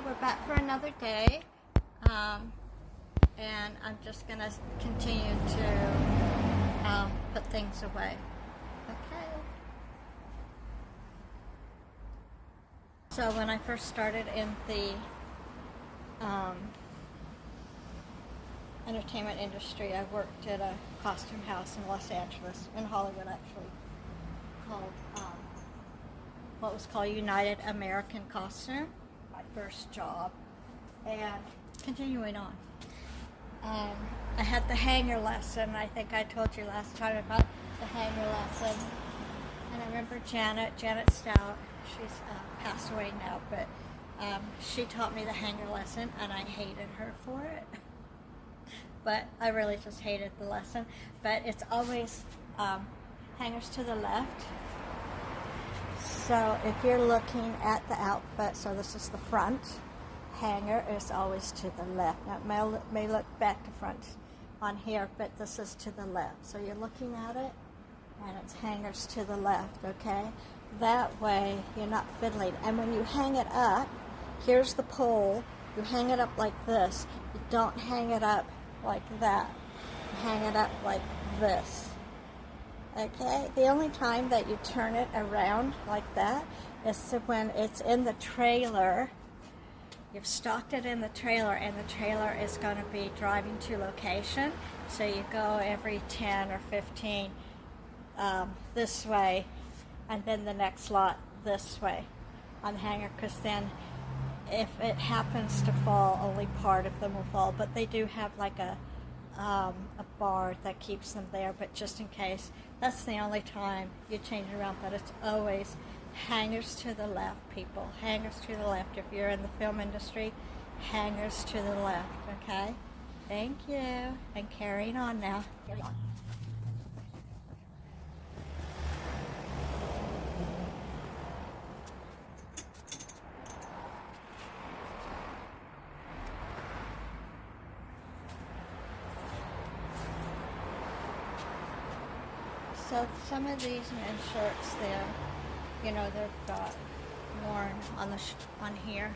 we're back for another day, and I'm just going to continue to put things away. Okay. So when I first started in the entertainment industry, I worked at a costume house in Los Angeles, in Hollywood actually, called what was called United American Costume, my first job, and continuing on. I had the hanger lesson. I think I told you last time about the hanger lesson. And I remember Janet Stout, she's passed away now, but she taught me the hanger lesson, and I hated her for it. But I really just hated the lesson. But it's always hangers to the left. So if you're looking at the outfit, so this is the front, hanger is always to the left. Now it may look back to front on here, but this is to the left. So you're looking at it, and it's hangers to the left, okay? That way you're not fiddling. And when you hang it up, here's the pole, you hang it up like this. You don't hang it up like that. You hang it up like this. Okay, the only time that you turn it around like that is when it's in the trailer. You've stocked it in the trailer, and the trailer is going to be driving to location. So you go every 10 or 15 this way, and then the next lot this way on the hanger, because then if it happens to fall, only part of them will fall. But they do have like a bar that keeps them there, but just in case, that's the only time you change it around. But it's always hangers to the left, people. Hangers to the left. If you're in the film industry, hangers to the left, okay? Thank you. And carrying on now. Carry on. So some of these men's shirts, they've got worn on here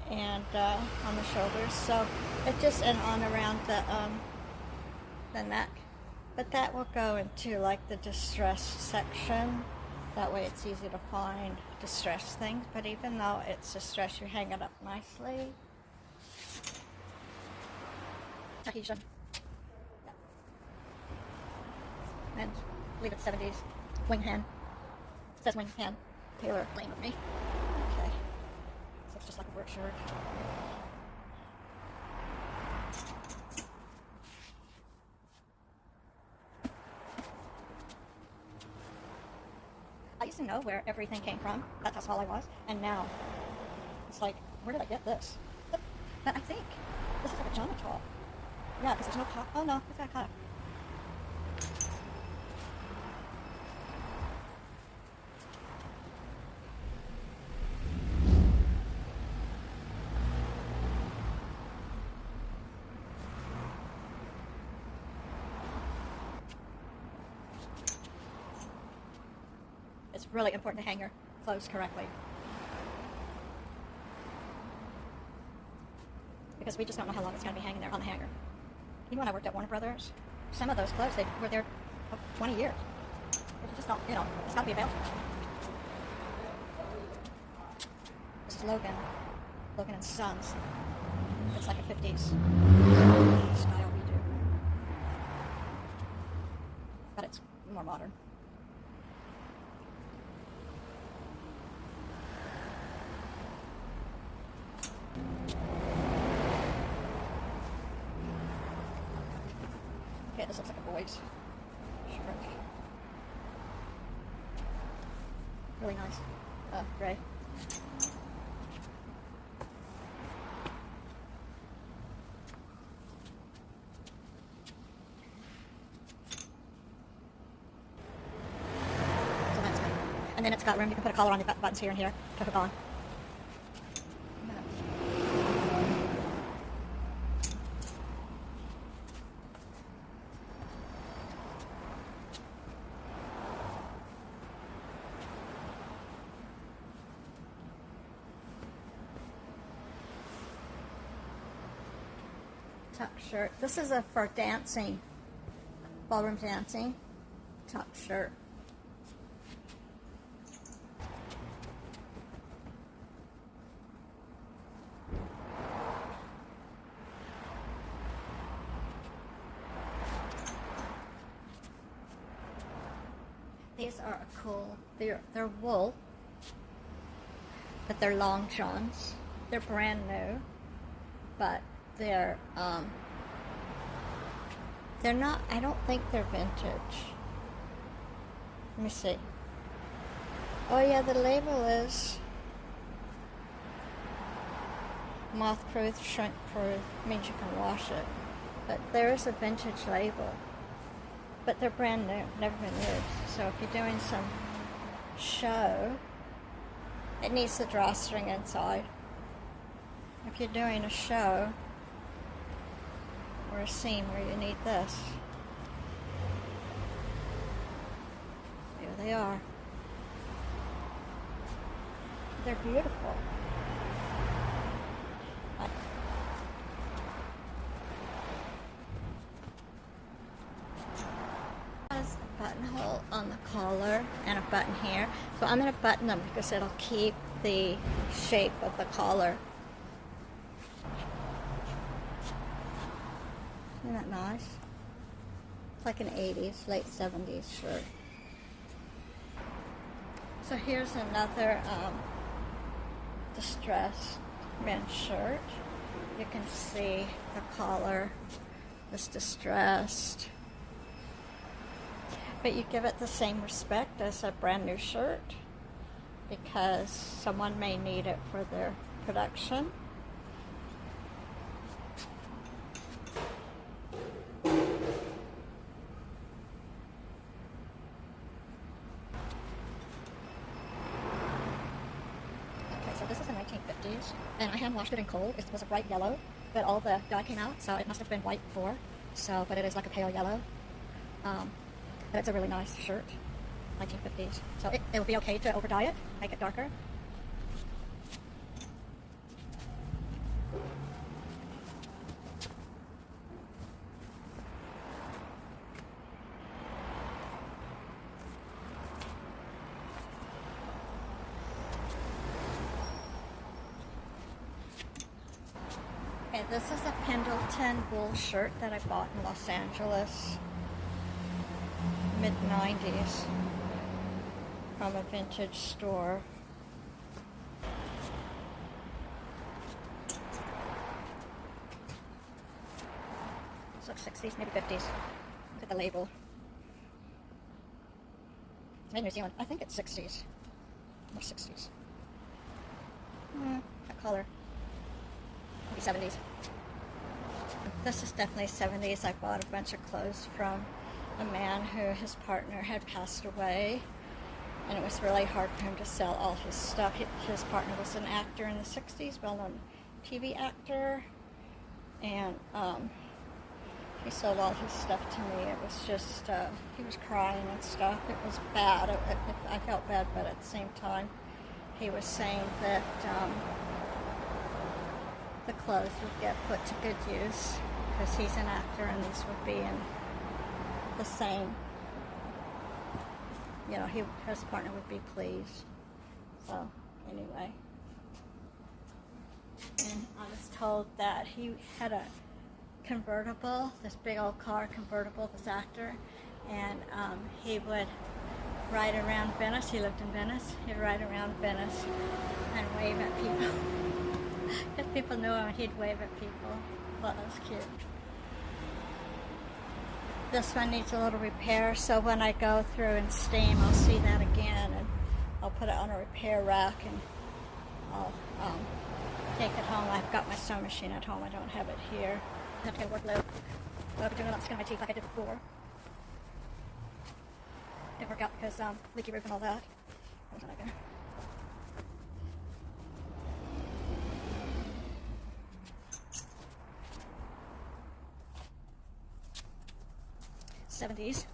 and on the shoulders. So it just, and on around the neck. But that will go into like the distressed section. That way it's easy to find distressed things. But even though it's distressed, you hang it up nicely. Tahitian. Yeah. And I believe it's 70s. Wing hand. It says wing hand. Taylor lane with me. Okay. So it's just like a work shirt. I used to know where everything came from. That's how small I was. And now, it's like, where did I get this? But I think this is a pajama top. Yeah, because there's no collar. Oh no, it's got a collar. It's really important to hang your clothes correctly, because we just don't know how long it's going to be hanging there on the hanger. Even when I worked at Warner Brothers, some of those clothes, they were there 20 years. You just don't, it's got to be available. This is Logan and Sons. It's like a 50s style redo, but it's more modern. Okay, this looks like a boy's shirt. Really nice. Gray. So that's good. And then it's got room, you can put a collar on, you've got buttons here and here to hook on. tuck shirt. This is a for dancing, ballroom dancing, tuck shirt. These are cool. They're wool, but they're long johns. They're brand new, but they're not. I don't think they're vintage. Let me see. Oh yeah, the label is moth-proof, shrink-proof. Means you can wash it, but there's a vintage label. But they're brand new, never been used. So if you're doing some show, it needs the drawstring inside. If you're doing a show or a scene where you need this, here they are. They're beautiful. Buttonhole on the collar and a button here, so I'm going to button them because it'll keep the shape of the collar. Isn't that nice? It's like an 80s, late 70s shirt. So here's another distressed men's shirt. You can see the collar is distressed. But you give it the same respect as a brand new shirt because someone may need it for their production. Okay, so this is the 1950s, and I hand washed it in cold. It was a bright yellow, but all the dye came out, so it must have been white before. So, but it is like a pale yellow. But it's a really nice shirt, 1950s. So it would be okay to over dye it, make it darker. Okay, this is a Pendleton wool shirt that I bought in Los Angeles. Mid-90s from a vintage store. It's like 60s, maybe 50s. Look at the label. It's made in New Zealand. I think it's 60s. Or 60s. That color. Maybe 70s. This is definitely 70s. I bought a bunch of clothes from a man who his partner had passed away, and it was really hard for him to sell all his stuff. His partner was an actor in the 60s, well-known TV actor, and he sold all his stuff to me. It was just, he was crying and stuff. It was bad. I felt bad, but at the same time, he was saying that the clothes would get put to good use because he's an actor and these would be in the same, you know, his partner would be pleased. So anyway, and I was told that he had a convertible, this big old car convertible, this actor, and he would ride around Venice. He lived in Venice. He'd ride around Venice and wave at people. If people knew him, he'd wave at people. Well, that was cute. This one needs a little repair, so when I go through and steam, I'll see that again, and I'll put it on a repair rack, and I'll take it home. I've got my sewing machine at home. I don't have it here. I have to get a work load. I'll be doing it on the skin of my teeth like I did before. Didn't work out because leaky roof and all that. That was not good. '70s.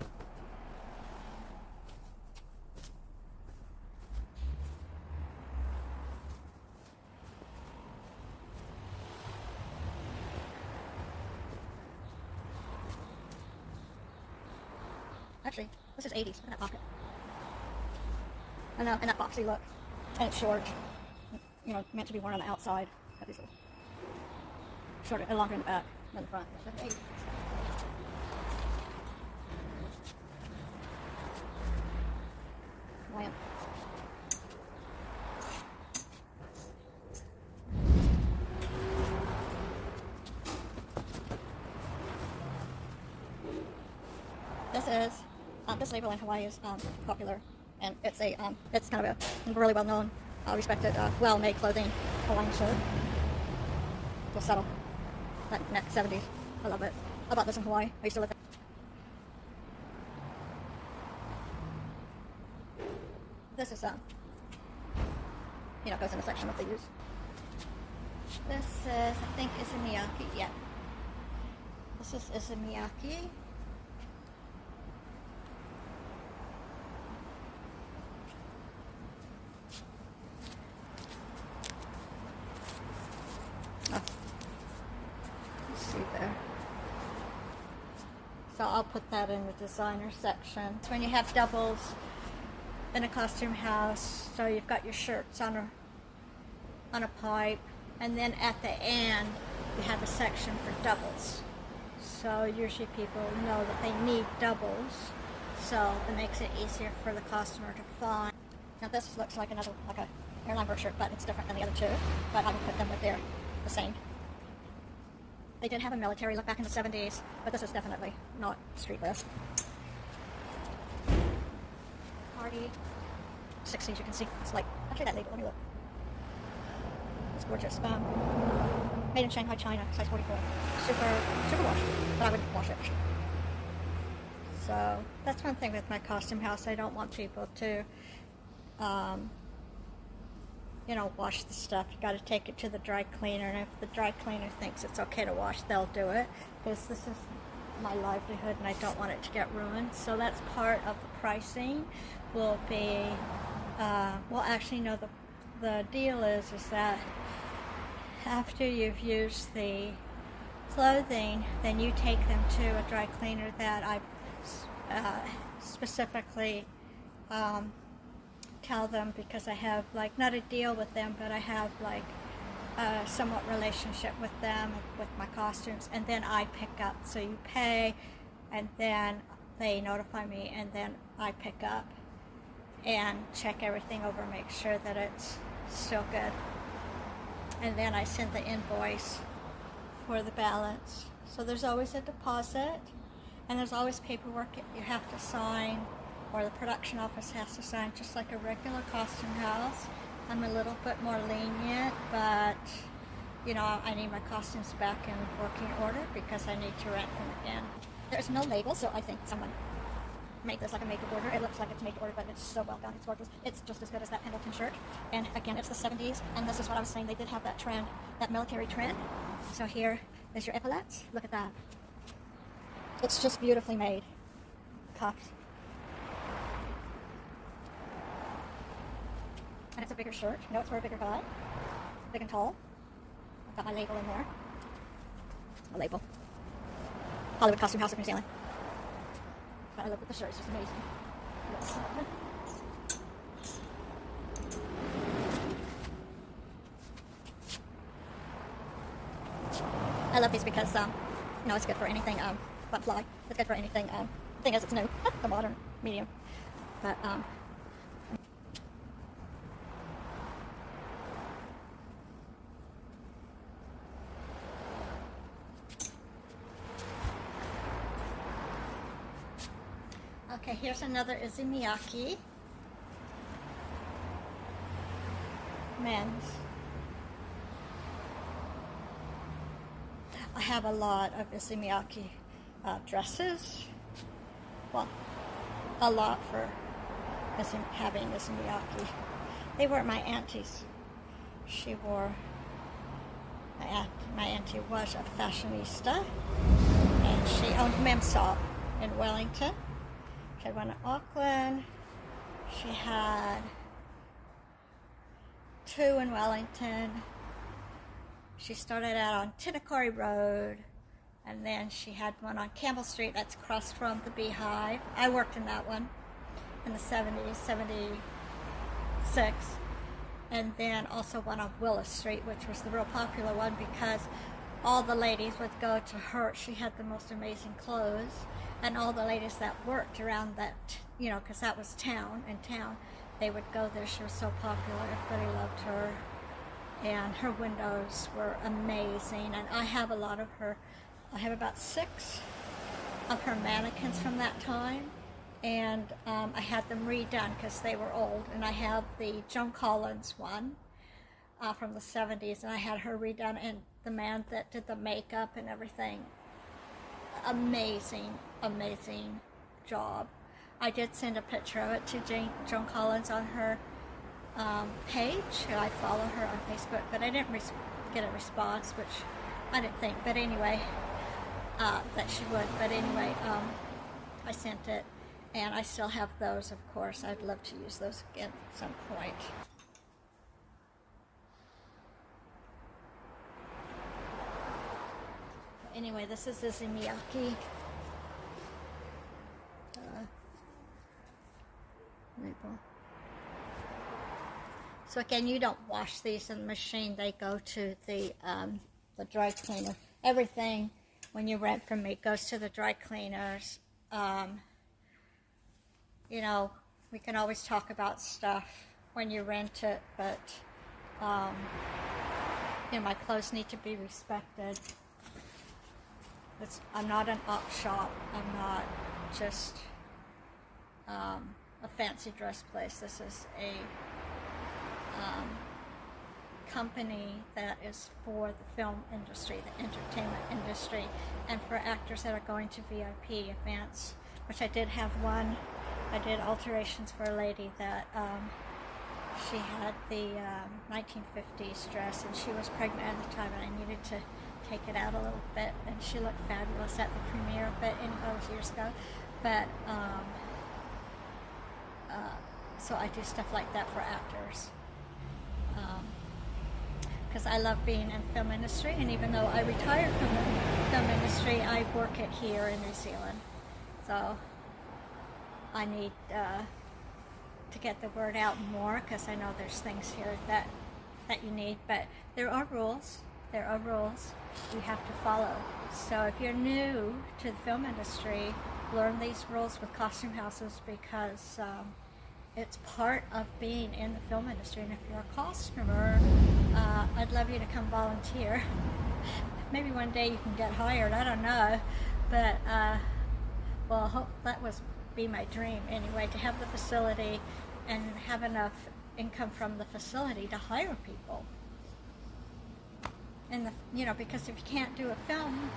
Actually, this is 80s. Look at that pocket. I know, and that boxy look. And it's short. You know, meant to be worn on the outside. Got these little shorter and longer in the back than the front. So 80s. Lamp. This label in Hawaii is popular, and it's it's kind of a really well known, respected, well made clothing Hawaiian shirt. It's subtle. That 70s. I love it. I bought this in Hawaii. I used to live there. This is you know, goes in the section that they use. This is, I think, Izumiyaki. Yeah. This is Izumiyaki. So I'll put that in the designer section. It's when you have doubles in a costume house, so you've got your shirts on a pipe, and then at the end you have a section for doubles. So usually people know that they need doubles, so it makes it easier for the customer to find. Now this looks like another, like a airline work shirt, but it's different than the other two. But I would put them with the same. They did have a military look back in the 70s, but this is definitely not streetwear. Party 60s, you can see. It's like, actually that label, let me look. It's gorgeous. Made in Shanghai, China, size 44. Super wash, but I wouldn't wash it. So that's one thing with my costume house. I don't want people to you know, wash the stuff. You got to take it to the dry cleaner, and if the dry cleaner thinks it's okay to wash, they'll do it, because this is my livelihood and I don't want it to get ruined. So that's part of the pricing. Will be well, actually no, the deal is that after you've used the clothing, then you take them to a dry cleaner that I've specifically tell them, because I have, like, not a deal with them, but I have like a somewhat relationship with them, with my costumes, and then I pick up. So you pay, and then they notify me, and then I pick up and check everything over, make sure that it's still good, and then I send the invoice for the balance. So there's always a deposit, and there's always paperwork you have to sign, or the production office has to sign, just like a regular costume house. I'm a little bit more lenient, but you know, I need my costumes back in working order because I need to rent them again. There's no label, so I think someone made this like a made to order. It looks like it's made to order, but it's so well done. It's gorgeous. It's just as good as that Pendleton shirt. And again, it's the 70s, and this is what I was saying. They did have that trend, that military trend. So here is your epaulettes. Look at that. It's just beautifully made. Cuffs. And it's a bigger shirt. You know, it's for a bigger guy. Big and tall. I've got my label in there. A label. Hollywood Costume House of New Zealand. But I look at the shirt. It's just amazing. Yes. I love these because, you know, it's good for anything, but fly. It's good for anything, the thing is, it's new. The modern medium. But, okay, here's another Izumiyaki. Men's. I have a lot of Izumiyaki dresses. Well, a lot for having Izumiyaki. They were my auntie's. She wore, my auntie was a fashionista, and she owned Memsop in Wellington. She had one in Auckland. She had two in Wellington. She started out on Tinakori Road, And then she had one on Campbell Street that's across from the Beehive. I worked in that one in the 70s, 76. And then also one on Willis Street, which was the real popular one because all the ladies would go to her. She had the most amazing clothes. And all the ladies that worked around that, you know, because that was town, they would go there. She was so popular. Everybody loved her. And her windows were amazing. And I have a lot of her. I have about 6 of her mannequins from that time. And I had them redone because they were old. And I have the Joan Collins one from the 70s. And I had her redone. And the man that did the makeup and everything, amazing job. I did send a picture of it to Joan Collins on her page. I follow her on Facebook, but I didn't get a response, which I didn't think, but anyway, that she would. But anyway, I sent it, and I still have those, of course. I'd love to use those again at some point. Anyway, this is the Miyake label. So again, you don't wash these in the machine. They go to the dry cleaner. Everything, when you rent from me, goes to the dry cleaners. You know, we can always talk about stuff when you rent it, but you know, my clothes need to be respected. I'm not an op shop. I'm not just a fancy dress place. This is a company that is for the film industry, the entertainment industry, and for actors that are going to VIP events, which I did have one. I did alterations for a lady that she had the 1950s dress, and she was pregnant at the time, and I needed to take it out a little bit, and she looked fabulous at the premiere, but that was years ago. But so I do stuff like that for actors, because I love being in the film industry, and even though I retired from the film industry, I work it here in New Zealand, so I need to get the word out more, because I know there's things here that you need, but there are rules. There are rules you have to follow. So if you're new to the film industry, learn these rules with costume houses, because it's part of being in the film industry. And if you're a costumer, I'd love you to come volunteer. Maybe one day you can get hired, I don't know. But, well, I hope that was be my dream anyway, to have the facility and have enough income from the facility to hire people. And you know, because if you can't do a film,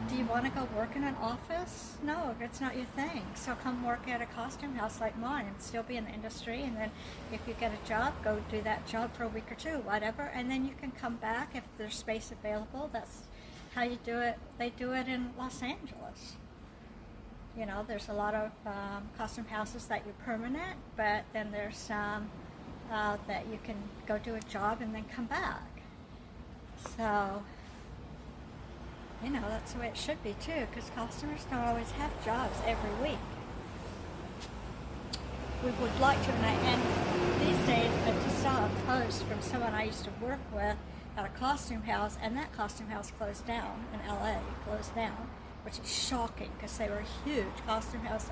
do you want to go work in an office? No, it's not your thing. So come work at a costume house like mine and still be in the industry, and then if you get a job, go do that job for a week or two, whatever, and then you can come back if there's space available. That's how you do it. They do it in Los Angeles. You know, there's a lot of costume houses that you're permanent, but then there's some that you can go do a job and then come back. So, you know, that's the way it should be too, because costumers don't always have jobs every week. We would like to, and these days I just saw a post from someone I used to work with at a costume house, and that costume house closed down in LA, closed down, which is shocking because they were a huge costume house.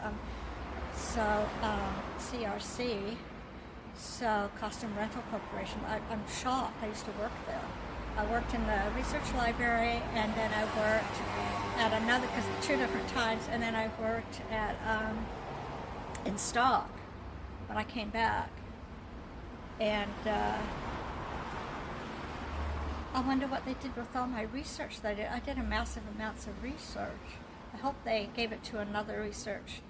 CRC, so Costume Rental Corporation. I'm shocked. I used to work there. I worked in the research library, and then I worked at another, because 2 different times, and then I worked at in stock when I came back. And I wonder what they did with all my research that I did. I did a massive amounts of research. I hope they gave it to another research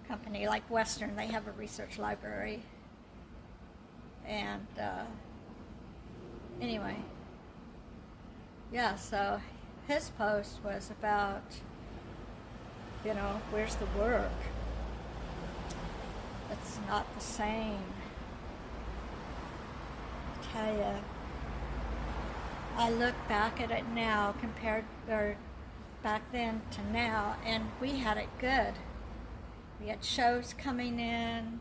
company like Western. They have a research library. And anyway. Yeah, so his post was about, you know, where's the work? It's not the same. I tell you, I look back at it now compared, or back then to now, and we had it good. We had shows coming in.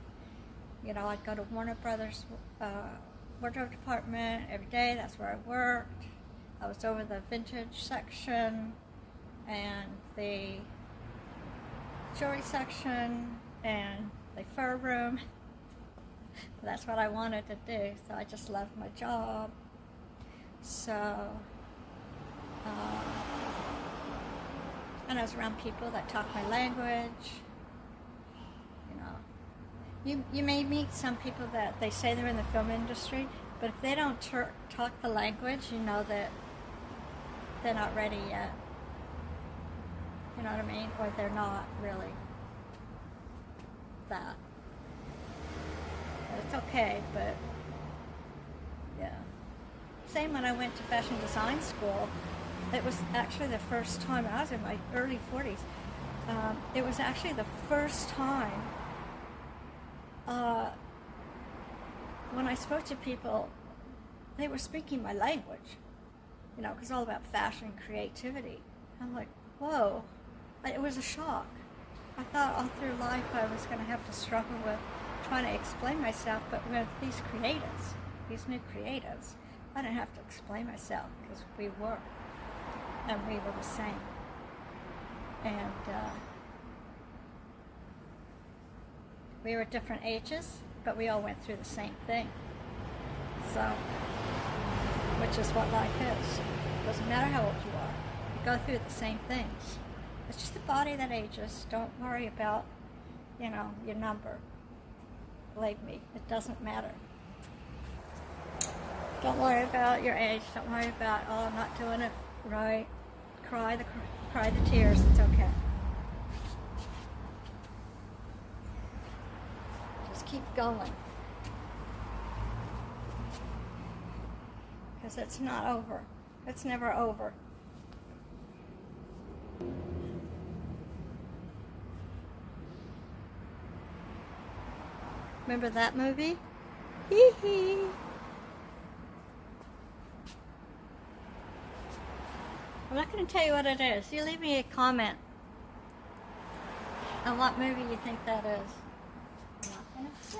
You know, I'd go to Warner Brothers wardrobe department every day. That's where I worked. I was over the vintage section and the jewelry section and the fur room. That's what I wanted to do, so I just loved my job. So, and I was around people that talked my language. You know, you may meet some people that they say they're in the film industry, but if they don't talk the language, you know that they're not ready yet. You know what I mean? Or they're not really that. But it's okay, but yeah. Same when I went to fashion design school. It was actually the first time, I was in my early 40s, it was actually the first time when I spoke to people, they were speaking my language, you know, because it's all about fashion, creativity. I'm like, whoa, it was a shock. I thought all through life I was going to have to struggle with trying to explain myself, but with these creatives, these new creatives, I didn't have to explain myself because we were, and we were the same. And we were different ages, but we all went through the same thing. So, which is what life is. It doesn't matter how old you are. You go through the same things. It's just a body that ages. Don't worry about, you know, your number. Believe me, it doesn't matter. Don't worry about your age. Don't worry about, oh, I'm not doing it right. Cry the tears. It's okay. Just keep going. Because it's not over. It's never over. Remember that movie? Hee hee. I'm not going to tell you what it is. You leave me a comment on what movie you think that is. I'm not going to say.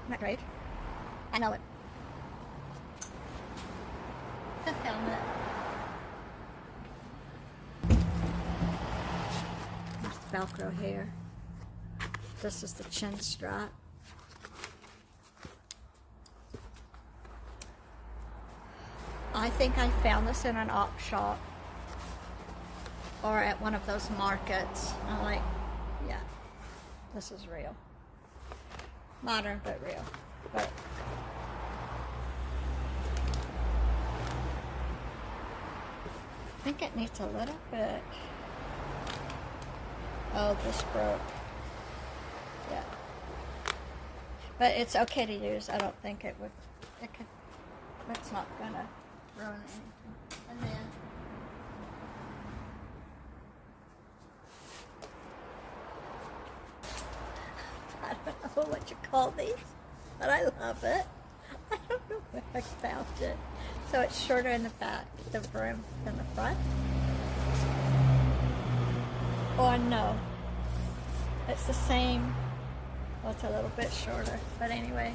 Not great. I know it. The helmet. There's the Velcro here. This is the chin strap. I think I found this in an op shop or at one of those markets. I'm like, yeah, this is real. Modern, but real. But I think it needs a little bit. Oh, this broke. Yeah. But it's okay to use. I don't think it would. It could. It's not gonna ruin anything. And then I don't know what you call these, but I love it. I don't know where I found it. So it's shorter in the back, the brim, than the front. Or no, it's the same. Well, it's a little bit shorter, but anyway.